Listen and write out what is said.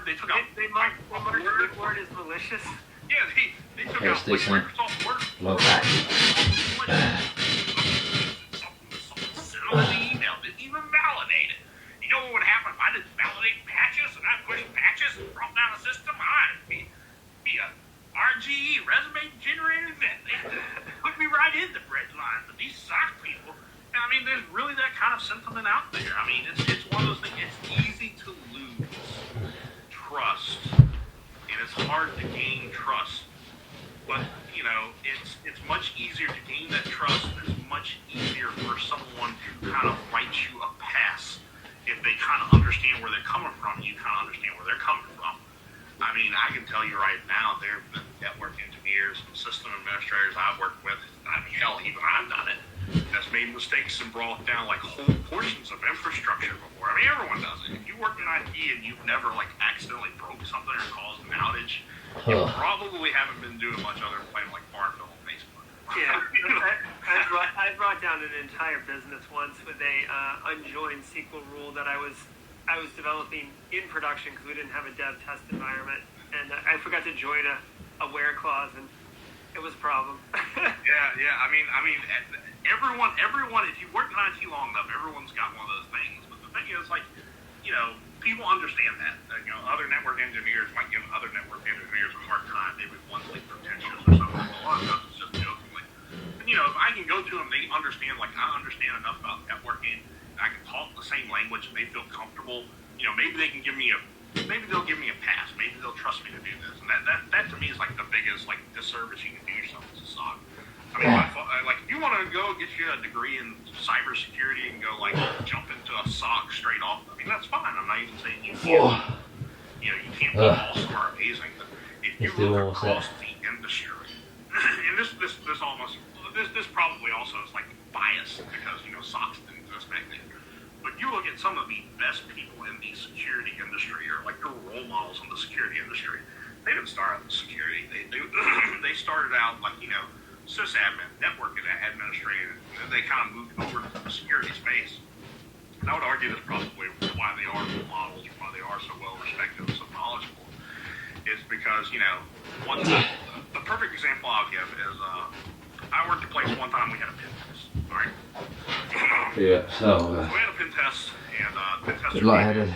They took out. They marked the word as malicious. Yeah, they took out Microsoft Word. Low back. Sent them an email. Didn't even validate it. You know what would happen if I didn't validate patches and I pushed patches and brought down a system? I'd be a RGE resume generator event. They put me right in the bread line. But these sock people, I mean, there's really that kind of sentiment out there. I mean, it's one of those things. It's easy to lose trust, and it's hard to gain trust. But you know, it's much easier to gain that trust. It's much easier for someone to kind of write you a pass if they kind of understand where they're coming from. You kind of understand where they're coming from. I mean, I can tell you right now, there have been network engineers and system administrators I've worked with. I mean, hell, even I've done it. That's made mistakes and brought down like whole portions of infrastructure before. I mean, everyone does it. If you work in IT and you've never like accidentally broke something or caused an outage, you probably haven't been doing much other than playing like Farmville on Facebook. Yeah, I brought down an entire business once with a unjoined SQL rule that I was developing in production because we didn't have a dev test environment, and I forgot to join a where clause, and it was a problem. Yeah. I mean, everyone. If you work in IT long enough, everyone's got one of those things. But the thing is, like, you know, people understand that. You know, other network engineers might give other network engineers a hard time. Maybe one's like pretentious or something. A lot of times it's just jokingly. And, you know, if I can go to them, they understand. Like, I understand enough about networking. I can talk the same language, and they feel comfortable. You know, maybe they can give me maybe they'll give me a pass. Maybe they'll trust me to do this. And that to me is like the biggest like disservice you can do yourself as a SOC. I mean, like if you want to go get you a degree in cybersecurity and go like jump into a SOC straight off, I mean that's fine. I'm not even saying you can't. You know, you can't be awesome or amazing. But if you look across the industry, and this probably also is like biased because you know SOCs didn't exist back then. But you look at some of the best people in the security industry, or like the role models in the security industry. They didn't start out in security. They started out like, you know, sysadmin, network administrator. They kind of moved over to the security space. And I would argue that's probably why they are role models, or why they are so well respected and so knowledgeable. Is because, you know, the perfect example I'll give is I worked at a place one time we had a pen test. All right. Yeah. So. We had a pen test, and pen test. Good lightheaded.